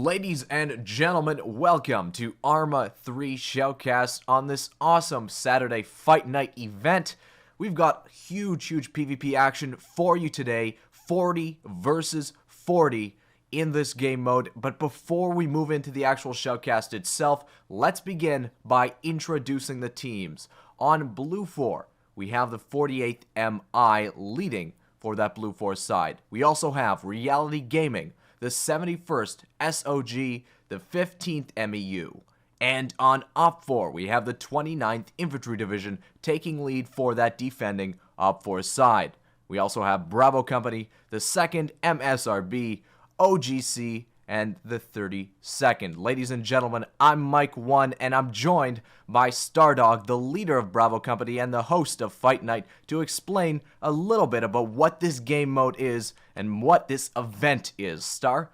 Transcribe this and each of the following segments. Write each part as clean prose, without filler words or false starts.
Ladies and gentlemen, welcome to ARMA Shoutcast on this awesome Saturday Fight Night event. We've got huge PvP action for you today, 40 versus 40 in this game mode. But before we move into the actual Shoutcast itself, let's begin by introducing the teams. On Blue 4, we have the 48th MI leading for that Blue 4 side. We also have Reality Gaming, the 71st SOG, the 15th MEU. And on Op 4, we have the 29th Infantry Division taking lead for that defending Op 4 side. We also have Bravo Company, the 2nd MSRB, OGC, and the 32nd. Ladies and gentlemen, I'm MicOne, and I'm joined by Stardog, the leader of Bravo Company and the host of Fight Night, to explain a little bit about what this game mode is and what this event is. Star?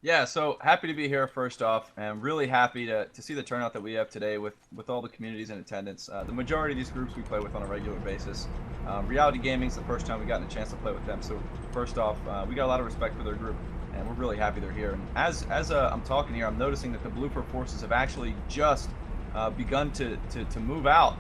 Yeah, so happy to be here first off, and really happy to see the turnout that we have today with all the communities in attendance. The majority of these groups we play with on a regular basis. Reality Gaming is the first time we've gotten a chance to play with them, so first off, we got a lot of respect for their group, and we're really happy they're here. And as I'm talking here, I'm noticing that the Blue 4 forces have actually just begun to move out.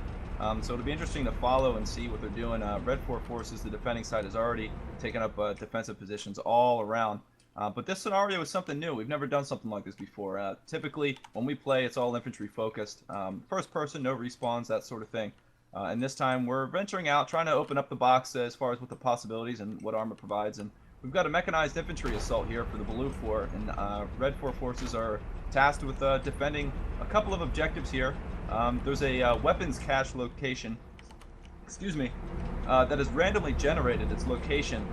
So it'll be interesting to follow and see what they're doing. Red 4 forces, the defending side, has already taken up defensive positions all around. But this scenario is something new. We've never done something like this before. Typically, when we play, it's all infantry focused. First person, no respawns, that sort of thing. And this time, we're venturing out, trying to open up the box as far as what the possibilities and what ARMA provides. And we've got a mechanized infantry assault here for the Blue 4. And Red 4 forces are tasked with defending a couple of objectives here. There's a weapons cache location, that is randomly generated its location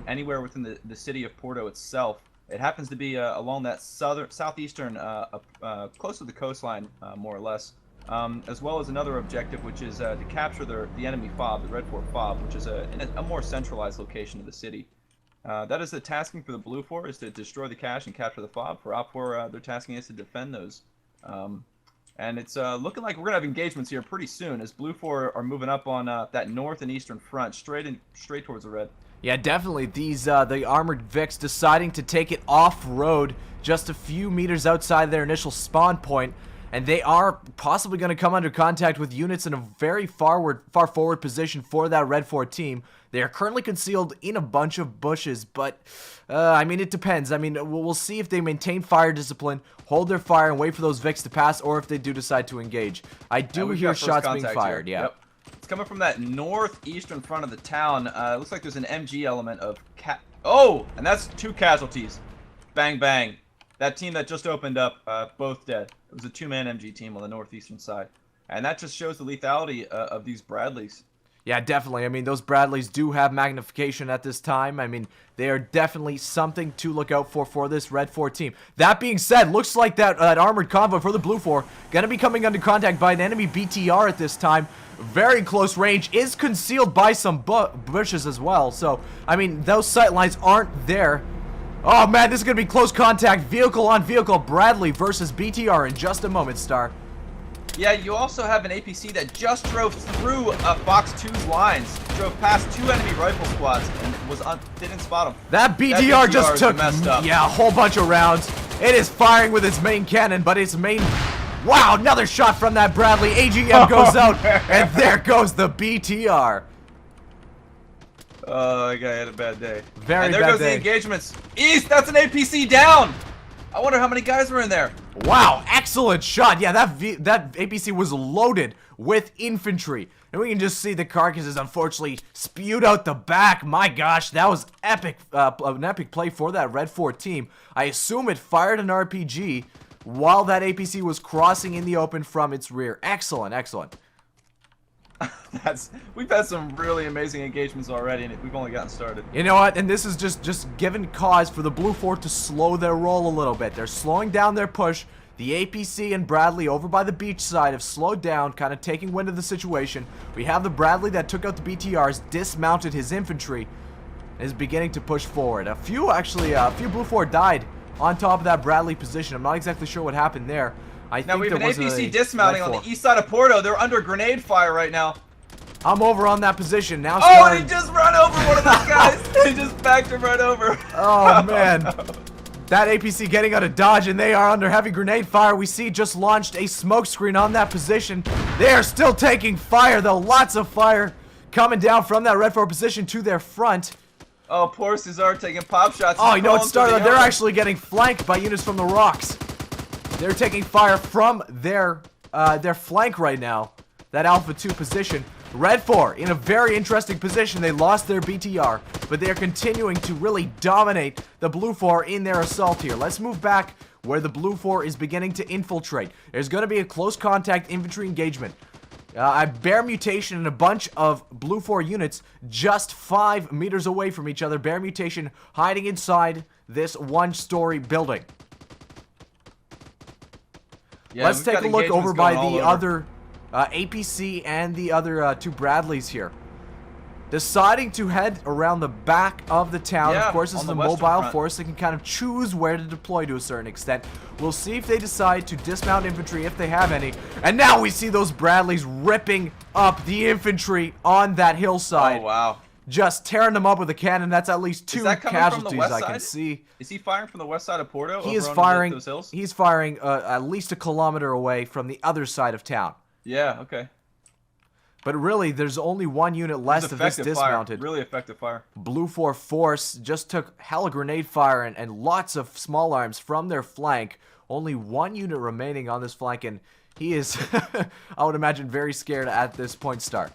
anywhere within the city of Porto itself. It happens to be along that southeastern, close to the coastline, more or less, as well as another objective, which is to capture the enemy FOB, the Red 4 FOB, which is in a more centralized location of the city. That is the tasking for the Blue 4, is to destroy the cache and capture the FOB. For Op 4, their tasking is to defend those. And it's looking like we're going to have engagements here pretty soon, as Blue 4 are moving up on that north and eastern front, straight towards the red. Yeah, definitely. These the armored Vics deciding to take it off-road just a few meters outside their initial spawn point, and they are possibly going to come under contact with units in a very far forward position for that Red 4 team. They are currently concealed in a bunch of bushes, but I mean, it depends. I mean, we'll see if they maintain fire discipline, hold their fire, and wait for those Vics to pass, or if they do decide to engage. I do hear shots being fired. Here. Yeah. Yep. It's coming from that northeastern front of the town. It looks like there's an MG element of Oh, and that's 2 casualties. Bang, bang. That team that just opened up, both dead. It was a 2-man MG team on the northeastern side. And that just shows the lethality of these Bradleys. Yeah, definitely. I mean, those Bradleys do have magnification at this time. I mean, they are definitely something to look out for this Red 4 team. That being said, looks like that armored convoy for the Blue 4 going to be coming under contact by an enemy BTR at this time. Very close range, is concealed by some bushes as well. So, I mean, those sight lines aren't there. Oh, man, this is going to be close contact. Vehicle on vehicle, Bradley versus BTR in just a moment, Star. Yeah, you also have an APC that just drove through Box 2's lines, drove past 2 enemy rifle squads, and didn't spot them. That BTR just took, yeah, a whole bunch of rounds. It is firing with its main cannon, but its main... Wow, another shot from that Bradley. AGM goes out, and there goes the BTR. Oh, that guy had a bad day. Very and there bad goes day. The engagements. East, that's an APC down. I wonder how many guys were in there. Wow, excellent shot. Yeah, that APC was loaded with infantry. And we can just see the carcasses unfortunately spewed out the back. My gosh, that was epic, an epic play for that Red 4 team. I assume it fired an RPG while that APC was crossing in the open from its rear. Excellent, excellent. We've had some really amazing engagements already, and we've only gotten started. You know what? And this is just given cause for the Blue 4 to slow their roll a little bit. They're slowing down their push. The APC and Bradley over by the beach side have slowed down, kind of taking wind of the situation. We have the Bradley that took out the BTRs, dismounted his infantry, and is beginning to push forward. A few Blue 4 died on top of that Bradley position. I'm not exactly sure what happened there. Now we have an APC dismounting on the east side of Porto. They're under grenade fire right now. I'm over on that position now. Oh, and he just run over one of those guys. He just backed him right over. Oh man, That APC getting out of dodge, and they are under heavy grenade fire. We see just launched a smoke screen on that position. They are still taking fire, though. Lots of fire coming down from that red 4 position to their front. Oh, poor Cesar taking pop shots. Oh, you know what, Stardog? They're actually getting flanked by units from the rocks. They're taking fire from their flank right now. That Alpha 2 position. Red 4 in a very interesting position. They lost their BTR, but they are continuing to really dominate the Blue 4 in their assault here. Let's move back where the Blue 4 is beginning to infiltrate. There's going to be a close contact infantry engagement. A bear mutation and a bunch of Blue 4 units just 5 meters away from each other. Bear mutation hiding inside this one-story building. Yeah, let's take a look over by the other APC and the other 2 Bradleys here. Deciding to head around the back of the town. Yeah, of course, this is a mobile front. force. They can kind of choose where to deploy to a certain extent. We'll see if they decide to dismount infantry, if they have any. And now we see those Bradleys ripping up the infantry on that hillside. Oh, wow. Just tearing them up with a cannon. That's at least 2 casualties I can see. Is he firing from the west side of Porto? He is firing. Those hills? He's firing at least a kilometer away from the other side of town. Yeah. Okay. But really, there's only 1 unit less of this dismounted. Really effective fire. Blue 4 force just took hella grenade fire and lots of small arms from their flank. Only 1 unit remaining on this flank, and he is, I would imagine, very scared at this point start.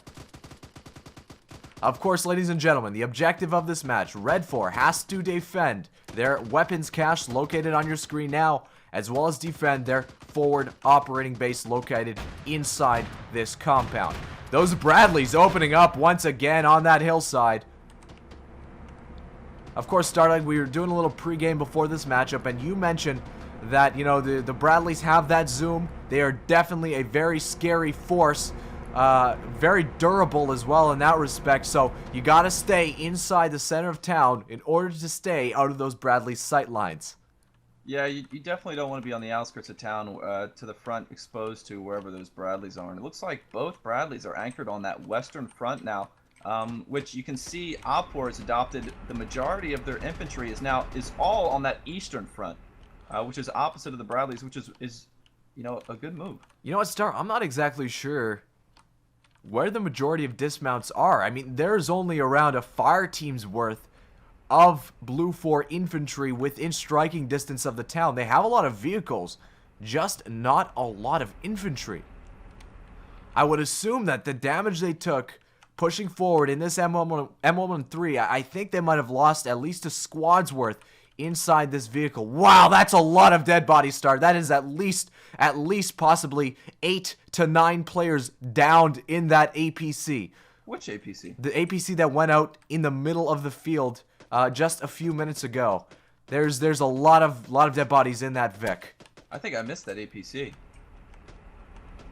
Of course, ladies and gentlemen, the objective of this match, Red 4 has to defend their weapons cache located on your screen now, as well as defend their forward operating base located inside this compound. Those Bradleys opening up once again on that hillside. Of course, Stardog, we were doing a little pregame before this matchup, and you mentioned that, you know, the Bradleys have that zoom. They are definitely a very scary force. Very durable as well in that respect, so you gotta stay inside the center of town in order to stay out of those Bradley sight lines. Yeah, you definitely don't want to be on the outskirts of town, to the front, exposed to wherever those Bradleys are. And it looks like both Bradleys are anchored on that western front now, which you can see Op4 has adopted. The majority of their infantry is all on that eastern front, which is opposite of the Bradleys, which is you know, a good move. You know what, Star? I'm not exactly sure where the majority of dismounts are. I mean, there's only around a fire team's worth of Blue 4 infantry within striking distance of the town. They have a lot of vehicles, just not a lot of infantry. I would assume that the damage they took pushing forward in this M113, I think they might have lost at least a squad's worth inside this vehicle. Wow, that's a lot of dead bodies, Star. That is at least possibly 8 to 9 players downed in that APC. Which APC? The APC that went out in the middle of the field just a few minutes ago. There's a lot of dead bodies in that Vic. I think I missed that APC.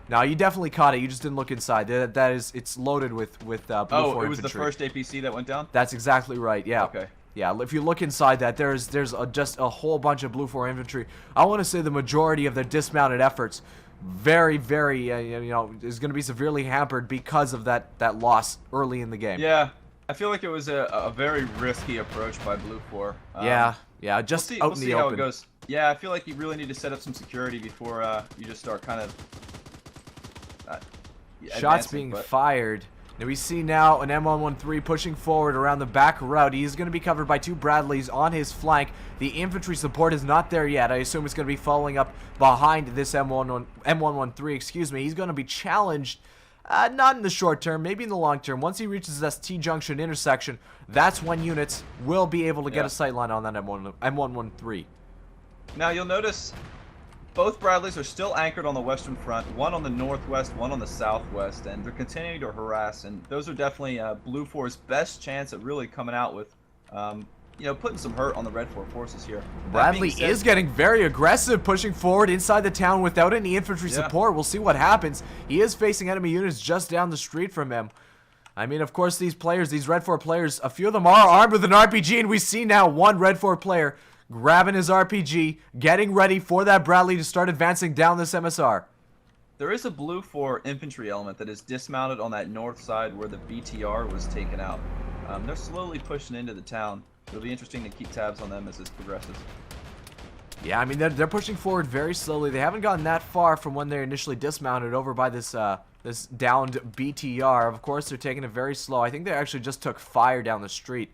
No, you definitely caught it. You just didn't look inside. It's loaded with Blue 4 infantry. Oh, it was the first APC that went down? That's exactly right. Yeah. Okay. Yeah, if you look inside that, there's just a whole bunch of Blue 4 infantry. I want to say the majority of their dismounted efforts very, is going to be severely hampered because of that loss early in the game. Yeah, I feel like it was a very risky approach by Blue 4. Yeah, just out in the open. How it goes. Yeah, I feel like you really need to set up some security before you just start kind of shots being fired. Now we see now an M113 pushing forward around the back route. He is going to be covered by 2 Bradleys on his flank. The infantry support is not there yet. I assume it's going to be following up behind this M113. Excuse me. He's going to be challenged, not in the short term, maybe in the long term. Once he reaches this T-junction intersection, that's when units will be able to get a sightline on that M113. Now you'll notice both Bradleys are still anchored on the western front, one on the northwest, one on the southwest, and they're continuing to harass, and those are definitely Blue 4's best chance at really coming out with, putting some hurt on the Red 4 forces here. Bradley is getting very aggressive, pushing forward inside the town without any infantry support. We'll see what happens. He is facing enemy units just down the street from him. I mean, of course, these Red 4 players, a few of them are armed with an RPG, and we see now one Red 4 player grabbing his RPG, getting ready for that Bradley to start advancing down this MSR. There is a Blue 4 infantry element that is dismounted on that north side where the BTR was taken out. They're slowly pushing into the town. It'll be interesting to keep tabs on them as this progresses. Yeah, I mean, they're pushing forward very slowly. They haven't gotten that far from when they initially dismounted over by this this downed BTR. Of course, they're taking it very slow. I think they actually just took fire down the street.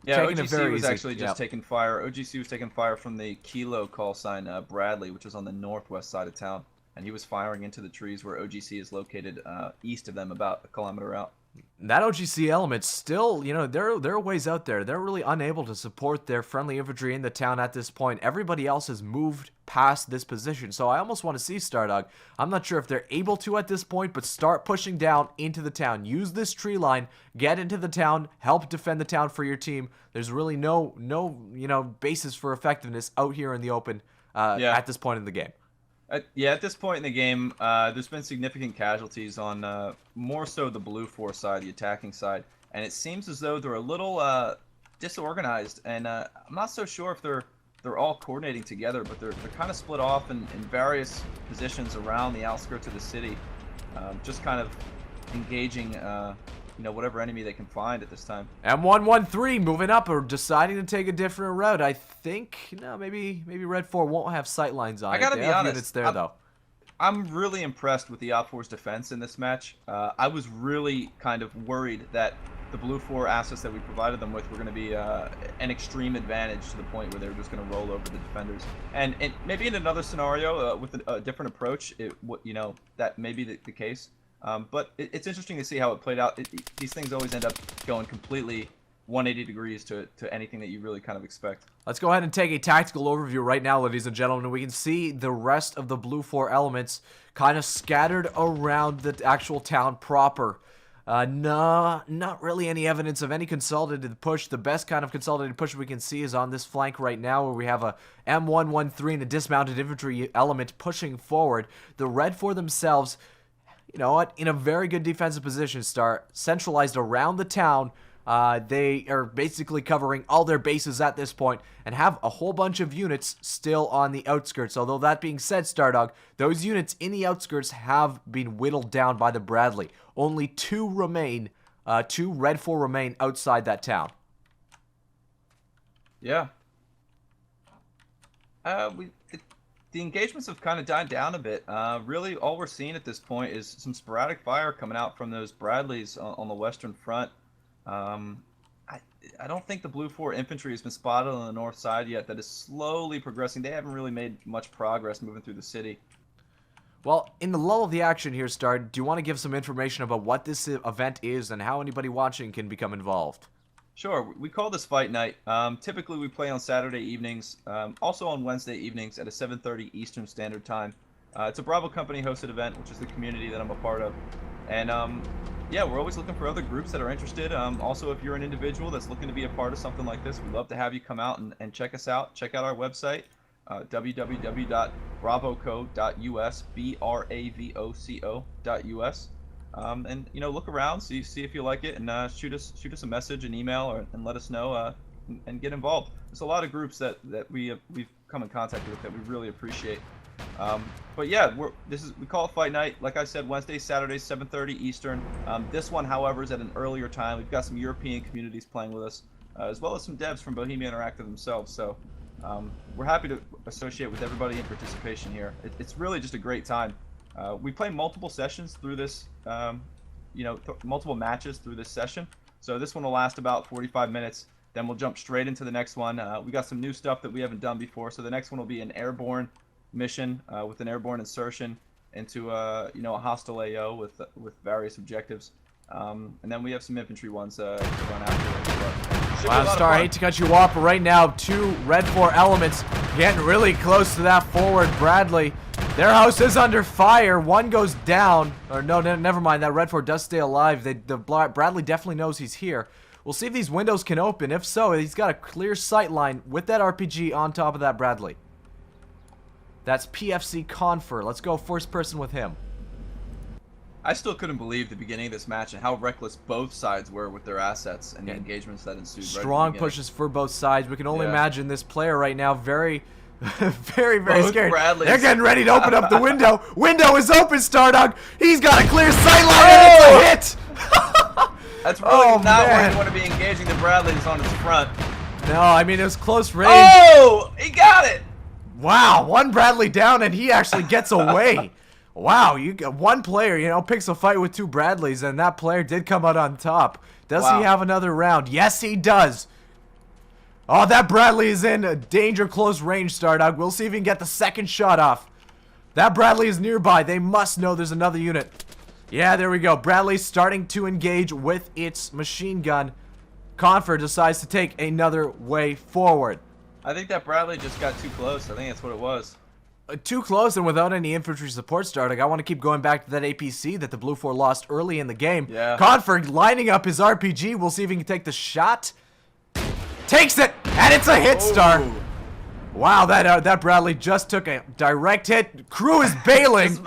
Yeah, Taking it OGC very was easy. actually just taking fire. OGC was taking fire from the Kilo call sign Bradley, which was on the northwest side of town. And he was firing into the trees where OGC is located east of them, about a kilometer out. That OGC element still, you know, they're ways out there. They're really unable to support their friendly infantry in the town at this point. Everybody else has moved past this position. So I almost want to see Stardog. I'm not sure if they're able to at this point, but start pushing down into the town. Use this tree line, get into the town, help defend the town for your team. There's really no you know, basis for effectiveness out here in the open at this point in the game. Yeah, at this point in the game, there's been significant casualties on more so the blue force side, the attacking side, and it seems as though they're a little disorganized. And I'm not so sure if they're all coordinating together, but they're kind of split off in various positions around the outskirts of the city, just kind of engaging you know, whatever enemy they can find at this time. M113 moving up or deciding to take a different route. I think, no, maybe Red 4 won't have sight lines on it. I gotta be honest. Units there, though. I'm really impressed with the Op 4's defense in this match. I was really kind of worried that the Blue 4 assets that we provided them with were going to be an extreme advantage to the point where they were just going to roll over the defenders. And maybe in another scenario with a different approach, you know, that may be the case. But it's interesting to see how it played out. These things always end up going completely 180 degrees to anything that you really kind of expect. Let's go ahead and take a tactical overview right now, ladies and gentlemen. We can see the rest of the Blue 4 elements kind of scattered around the actual town proper. No, not really any evidence of any consolidated push. The best kind of consolidated push we can see is on this flank right now, where we have a M113 and a dismounted infantry element pushing forward. The Red 4 themselves, you know what, in a very good defensive position, centralized around the town. They are basically covering all their bases at this point and have a whole bunch of units still on the outskirts. Although that being said, Stardog, those units in the outskirts have been whittled down by the Bradley. Only two remain, two Red 4 remain outside that town. Yeah. The engagements have kind of died down a bit. Really, all we're seeing at this point is some sporadic fire coming out from those Bradleys on the western front. I don't think the Blue 4 infantry has been spotted on the north side yet. That is slowly progressing. They haven't really made much progress moving through the city. Well, in the lull of the action here, Star, do you want to give some information about what this event is and how anybody watching can become involved? Sure. We call this Fight Night. Typically, we play on Saturday evenings, also on Wednesday evenings at a 7:30 Eastern Standard Time. It's a Bravo Company hosted event, which is the community that I'm a part of. And yeah, we're always looking for other groups that are interested. Also, if you're an individual that's looking to be a part of something like this, we'd love to have you come out and check us out. Check out our website, www.bravoco.us, bravoco.us. And you know, look around, see if you like it, and shoot us a message, an email, and let us know, and get involved. There's a lot of groups that we've come in contact with that we really appreciate. But yeah, we call it Fight Night. Like I said, Wednesdays, Saturdays, 7:30 Eastern. This one, however, is at an earlier time. We've got some European communities playing with us, as well as some devs from Bohemia Interactive themselves. So we're happy to associate with everybody in participation here. It's really just a great time. We play multiple sessions through this, you know, multiple matches through this session. So this one will last about 45 minutes. Then we'll jump straight into the next one. We got some new stuff that we haven't done before. So the next one will be an airborne mission with an airborne insertion into you know, a hostile AO with various objectives. And then we have some infantry ones to run after. Wow, Star, I hate to cut you off, but right now, two Red 4 elements getting really close to that forward Bradley. Their house is under fire. One goes down. Or no, never mind. That Red 4 does stay alive. The Bradley definitely knows he's here. We'll see if these windows can open. If so, he's got a clear sight line with that RPG on top of that Bradley. That's PFC Confer. Let's go first person with him. I still couldn't believe the beginning of this match and how reckless both sides were with their assets and the engagements that ensued. Strong pushes for both sides. We can only imagine this player right now very very scared. Bradleys. They're getting ready to open up the window. Window is open, Stardog. He's got a clear sight line and it's a hit. That's really not where you want to be engaging the Bradleys on his front. No, I mean, it was close range. Oh, he got it. Wow, one Bradley down, and he actually gets away. Wow, you got one player, you know, picks a fight with two Bradleys, and that player did come out on top. Does he have another round? Yes, he does. Oh, that Bradley is in a danger close range, Stardog. We'll see if he can get the second shot off. That Bradley is nearby. They must know there's another unit. Yeah, there we go. Bradley's starting to engage with its machine gun. Confer decides to take another way forward. I think that Bradley just got too close. I think that's what it was. Too close and without any infantry support, Stardog. I want to keep going back to that APC that the Blue 4 lost early in the game. Yeah. Confer lining up his RPG. We'll see if he can take the shot. Takes it, and it's a hit, Star. Wow, that Bradley just took a direct hit. Crew is bailing.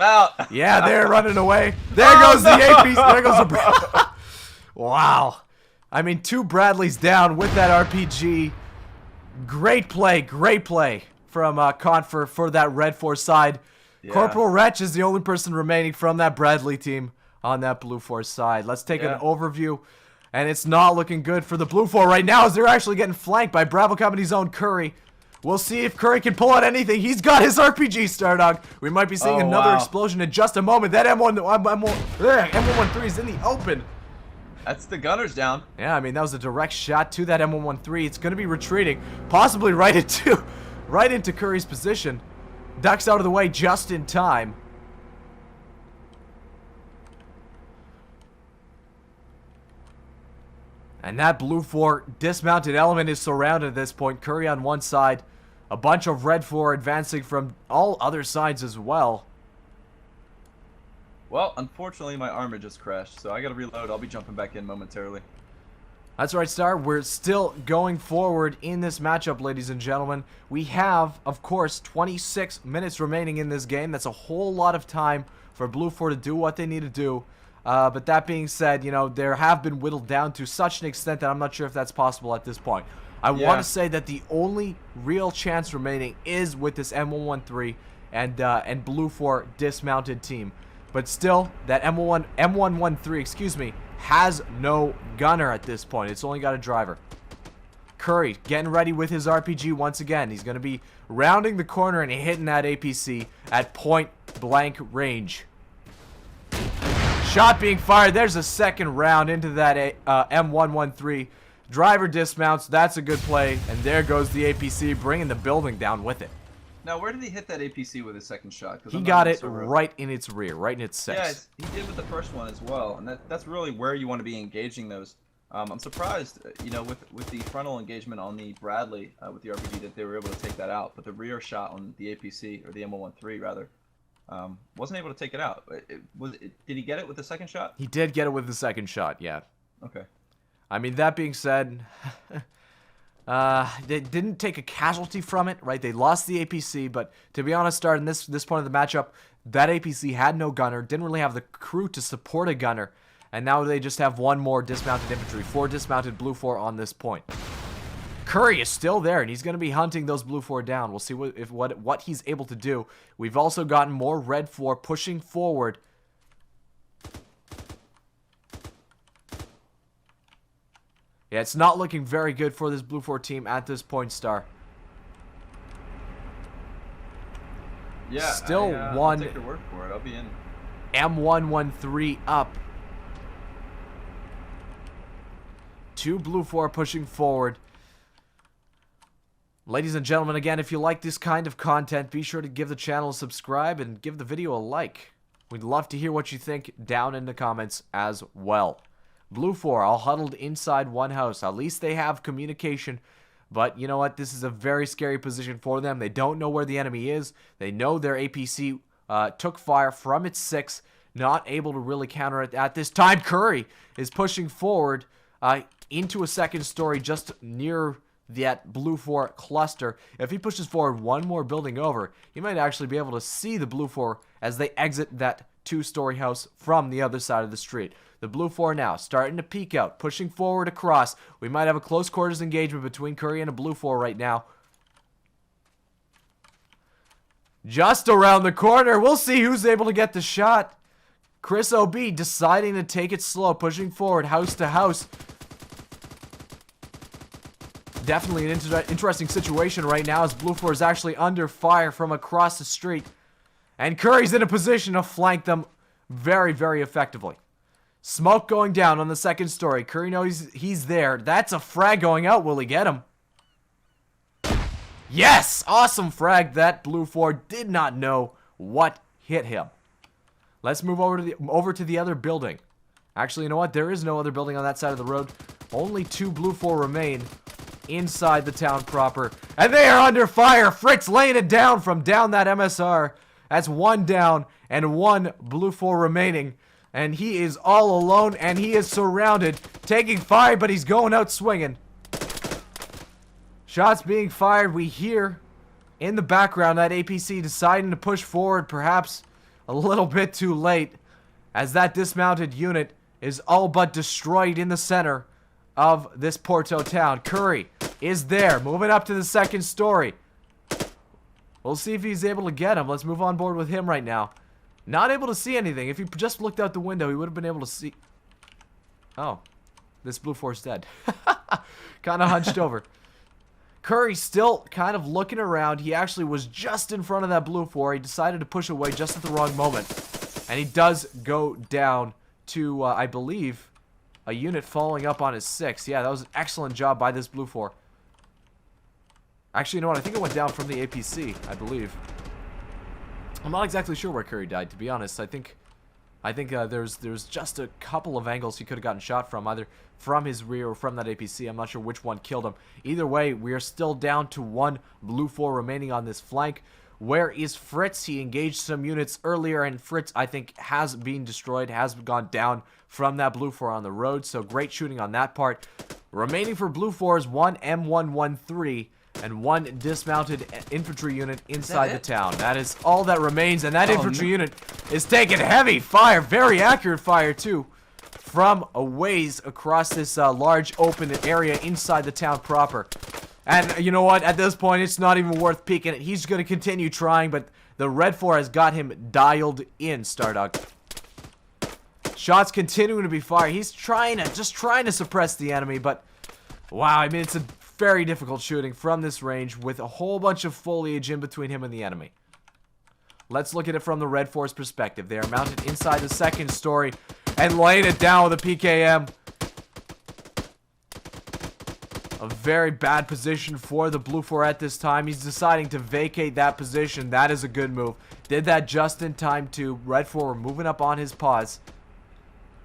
Yeah, they're running away. There goes the APC. There goes the Wow. I mean, two Bradleys down with that RPG. Great play from Confer for that Red 4 side. Yeah. Corporal Wretch is the only person remaining from that Bradley team on that Blue 4 side. Let's take an overview. And it's not looking good for the Blue 4 right now as they're actually getting flanked by Bravo Company's own Curry. We'll see if Curry can pull out anything. He's got his RPG, Stardog. We might be seeing another explosion in just a moment. That M113 is in the open. That's the gunners down. Yeah, I mean, that was a direct shot to that M113. It's going to be retreating, possibly right into Curry's position. Ducks out of the way just in time. And that Blue 4 dismounted element is surrounded at this point. Curry on one side. A bunch of Red 4 advancing from all other sides as well. Well, unfortunately, my armor just crashed, so I gotta reload. I'll be jumping back in momentarily. That's right, Star. We're still going forward in this matchup, ladies and gentlemen. We have, of course, 26 minutes remaining in this game. That's a whole lot of time for Blue 4 to do what they need to do. But that being said, you know, there have been whittled down to such an extent that I'm not sure if that's possible at this point. I want to say that the only real chance remaining is with this M113 and Blue 4 dismounted team. But still, that M113, excuse me, has no gunner at this point. It's only got a driver. Curry getting ready with his RPG once again. He's going to be rounding the corner and hitting that APC at point blank range. Shot being fired. There's a second round into that M113. Driver dismounts. That's a good play. And there goes the APC, bringing the building down with it. Now, where did he hit that APC with his second shot? He got it right in its rear, right in its six. Yeah, he did with the first one as well. And that's really where you want to be engaging those. I'm surprised, you know, with the frontal engagement on the Bradley with the RPG that they were able to take that out. But the rear shot on the APC, or the M113 rather, wasn't able to take it out. Did he get it with the second shot? He did get it with the second shot, yeah. Okay. I mean, that being said, they didn't take a casualty from it, right? They lost the APC, but to be honest, starting this point of the matchup, that APC had no gunner, didn't really have the crew to support a gunner, and now they just have one more dismounted infantry, 4 dismounted Blue 4 on this point. Curry is still there, and he's going to be hunting those Blue 4 down. We'll see what he's able to do. We've also gotten more Red 4 pushing forward. Yeah, it's not looking very good for this Blue 4 team at this point, Star. Yeah, still I'll take your word for it. I'll be in. M113 up. 2 Blue 4 pushing forward. Ladies and gentlemen, again, if you like this kind of content, be sure to give the channel a subscribe and give the video a like. We'd love to hear what you think down in the comments as well. Blue 4 all huddled inside one house. At least they have communication. But you know what? This is a very scary position for them. They don't know where the enemy is. They know their APC took fire from its 6. Not able to really counter it at this time. Curry is pushing forward into a second story just near that Blue 4 cluster. If he pushes forward one more building over, he might actually be able to see the Blue 4 as they exit that 2-story house from the other side of the street. The Blue 4 now starting to peek out, pushing forward across. We might have a close quarters engagement between Curry and a Blue 4 right now. Just around the corner. We'll see who's able to get the shot. Chris OB deciding to take it slow, pushing forward house to house. Definitely an interesting situation right now as Blue 4 is actually under fire from across the street. And Curry's in a position to flank them very, very effectively. Smoke going down on the second story. Curry knows he's there. That's a frag going out. Will he get him? Yes! Awesome frag. That Blue 4 did not know what hit him. Let's move over to the other building. Actually, you know what? There is no other building on that side of the road. Only 2 Blue 4 remain inside the town proper. And they are under fire. Fritz laying it down from down that MSR. That's 1 down and 1 Blue 4 remaining. And he is all alone and he is surrounded. Taking fire, but he's going out swinging. Shots being fired. We hear in the background that APC deciding to push forward, perhaps a little bit too late, as that dismounted unit is all but destroyed in the center of this Porto town. Curry is there, moving up to the second story. We'll see if he's able to get him. Let's move on board with him right now. Not able to see anything. If he just looked out the window, he would have been able to see. Oh, this Blue 4's dead. Kind of hunched over. Curry still kind of looking around. He actually was just in front of that Blue 4. He decided to push away just at the wrong moment. And he does go down to, I believe, a unit following up on his 6. Yeah, that was an excellent job by this Blue 4. Actually, you know what? I think it went down from the APC, I believe. I'm not exactly sure where Curry died, to be honest. I think there's just a couple of angles he could have gotten shot from, either from his rear or from that APC. I'm not sure which one killed him. Either way, we are still down to 1 Blue 4 remaining on this flank. Where is Fritz? He engaged some units earlier, and Fritz, I think, has been destroyed, has gone down from that Blue 4 on the road. So great shooting on that part. Remaining for Blue 4 is 1 M113 and 1 dismounted infantry unit inside the town. That is all that remains, and that infantry unit is taking heavy fire, very accurate fire too, from a ways across this large open area inside the town proper. And you know what? At this point, it's not even worth peeking it. He's going to continue trying, but the Red 4 has got him dialed in, Stardog. Shots continuing to be fired. He's just trying to suppress the enemy, but wow, I mean, it's a very difficult shooting from this range with a whole bunch of foliage in between him and the enemy. Let's look at it from the Red 4's perspective. They are mounted inside the second story and laying it down with a PKM. A very bad position for the Blue 4 at this time. He's deciding to vacate that position. That is a good move. Did that just in time too. Red 4 were moving up on his paws.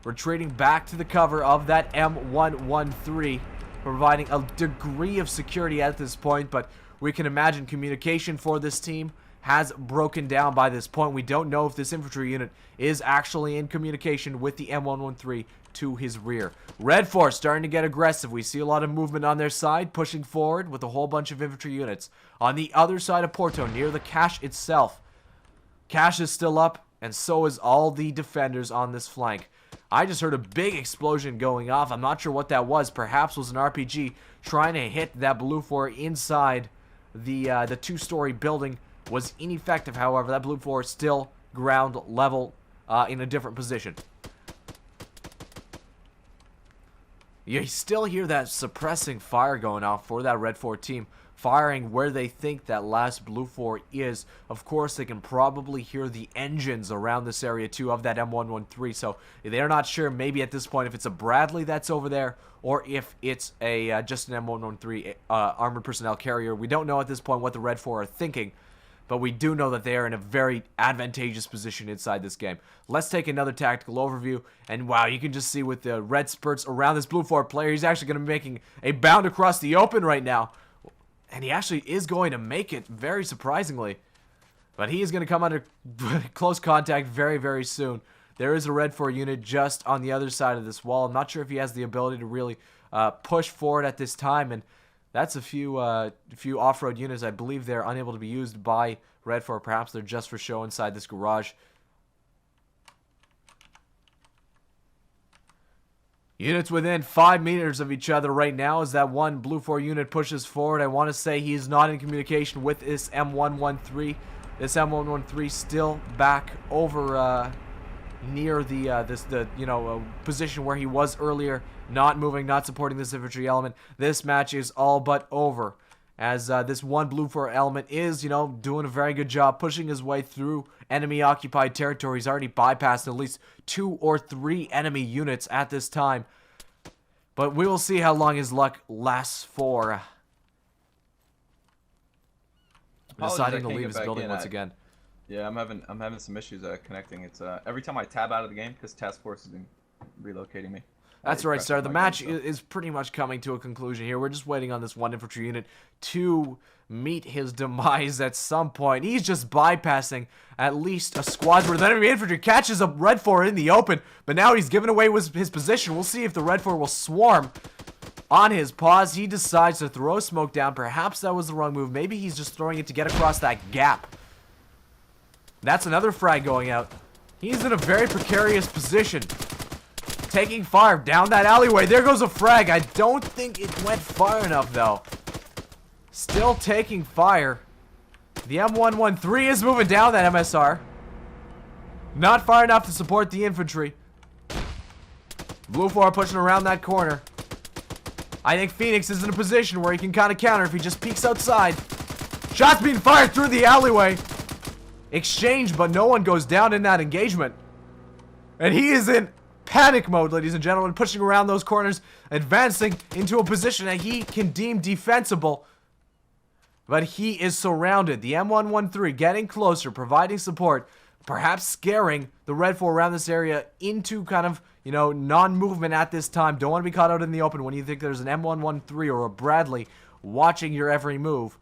Retreating back to the cover of that M113. Providing a degree of security at this point, but we can imagine communication for this team has broken down by this point. We don't know if this infantry unit is actually in communication with the M113 to his rear. Red 4 starting to get aggressive. We see a lot of movement on their side, pushing forward with a whole bunch of infantry units. On the other side of Porto, near the cache itself, cache is still up, and so is all the defenders on this flank. I just heard a big explosion going off. I'm not sure what that was. Perhaps it was an RPG trying to hit that Blue 4 inside the 2-story building. Was ineffective, however. That Blue 4 is still ground level in a different position. You still hear that suppressing fire going off for that Red 4 team. Firing where they think that last Blue 4 is. Of course, they can probably hear the engines around this area too of that M113. So they're not sure maybe at this point if it's a Bradley that's over there or if it's a just an M113 armored personnel carrier. We don't know at this point what the Red 4 are thinking, but we do know that they are in a very advantageous position inside this game. Let's take another tactical overview, and wow, you can just see with the red spurts around this Blue 4 player, he's actually going to be making a bound across the open right now. And he actually is going to make it, very surprisingly. But he is going to come under close contact very, very soon. There is a Red 4 unit just on the other side of this wall. I'm not sure if he has the ability to really push forward at this time. And that's a few off-road units. I believe they're unable to be used by Red 4. Perhaps they're just for show inside this garage. Units within 5 meters of each other right now as that one Blue 4 unit pushes forward. I want to say he is not in communication with this M113. This M113 still back over near the position where he was earlier, not moving, not supporting this infantry element. This match is all but over, as this one blue 4 element is, doing a very good job pushing his way through enemy occupied territory. He's already bypassed at least 2 or 3 enemy units at this time. But we will see how long his luck lasts for. Deciding to leave his building once again. Yeah, I'm having some issues connecting. It's every time I tab out of the game because Task Force has been relocating me. That's right, Star. The match is pretty much coming to a conclusion here. We're just waiting on this one infantry unit to meet his demise at some point. He's just bypassing at least a squad where the enemy infantry catches a Red 4 in the open, but now he's given away his position. We'll see if the Red 4 will swarm on his pause. He decides to throw smoke down. Perhaps that was the wrong move. Maybe he's just throwing it to get across that gap. That's another frag going out. He's in a very precarious position. Taking fire down that alleyway. There goes a frag. I don't think it went far enough, though. Still taking fire. The M113 is moving down that MSR. Not far enough to support the infantry. Blue 4 pushing around that corner. I think Phoenix is in a position where he can kind of counter if he just peeks outside. Shots being fired through the alleyway. Exchange, but no one goes down in that engagement. And he is in panic mode, ladies and gentlemen, pushing around those corners, advancing into a position that he can deem defensible. But he is surrounded. The M113 getting closer, providing support, perhaps scaring the Red 4 around this area into kind of, non-movement at this time. Don't want to be caught out in the open when you think there's an M113 or a Bradley watching your every move.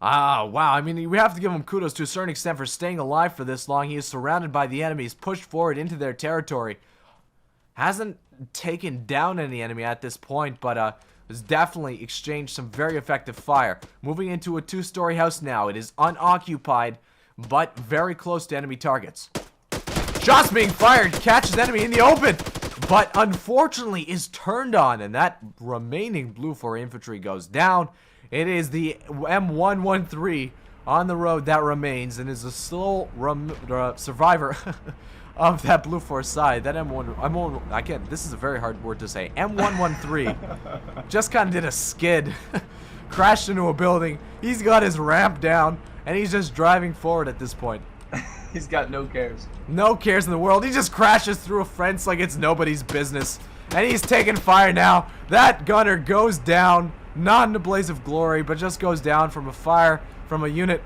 Wow. I mean, we have to give him kudos to a certain extent for staying alive for this long. He is surrounded by the enemies, pushed forward into their territory. Hasn't taken down any enemy at this point, but has definitely exchanged some very effective fire. Moving into a 2-story house now. It is unoccupied, but very close to enemy targets. Shots being fired, catches enemy in the open, but unfortunately is turned on, and that remaining blue 4 infantry goes down. It is the M113 on the road that remains and is the sole survivor of that blue 4 side. That again, this is a very hard word to say. M113 just kind of did a skid, crashed into a building. He's got his ramp down, and he's just driving forward at this point. He's got no cares. No cares in the world. He just crashes through a fence like it's nobody's business. And he's taking fire now. That gunner goes down. Not in a blaze of glory, but just goes down from a fire from a unit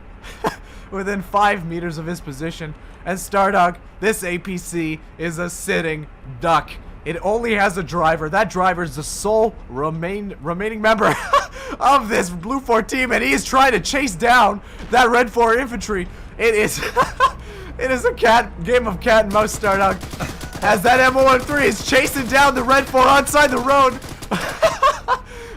within 5 meters of his position. And Stardog, this APC is a sitting duck. It only has a driver. That driver is the sole remaining member of this blue 4 team, and he is trying to chase down that red 4 infantry. It is it is a game of cat and mouse, Stardog, as that M113 is chasing down the red 4 onside the road.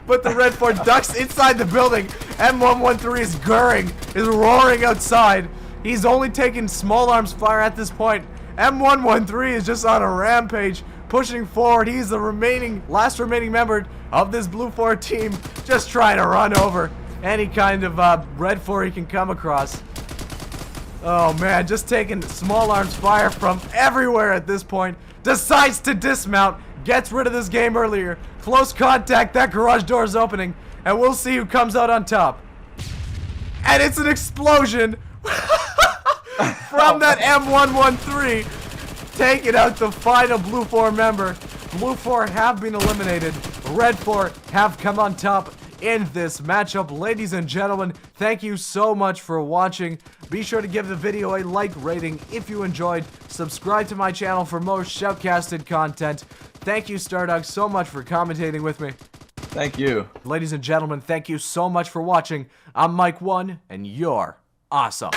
But the red 4 ducks inside the building. M113 is gurring, is roaring outside. He's only taking small arms fire at this point. M113 is just on a rampage, pushing forward. He's the last remaining member of this blue 4 team, just trying to run over any kind of red 4 he can come across. Oh man, just taking small arms fire from everywhere at this point. Decides to dismount. Gets rid of this game earlier. Close contact, that garage door is opening, and we'll see who comes out on top. And it's an explosion from that M113, taking out the final blue 4 member. Blue 4 have been eliminated. Red 4 have come on top in this matchup. Ladies and gentlemen, thank you so much for watching. Be sure to give the video a like rating if you enjoyed. Subscribe to my channel for more shoutcasted content. Thank you, Stardog, so much for commentating with me. Thank you. Ladies and gentlemen, thank you so much for watching. I'm MicOne, and you're awesome.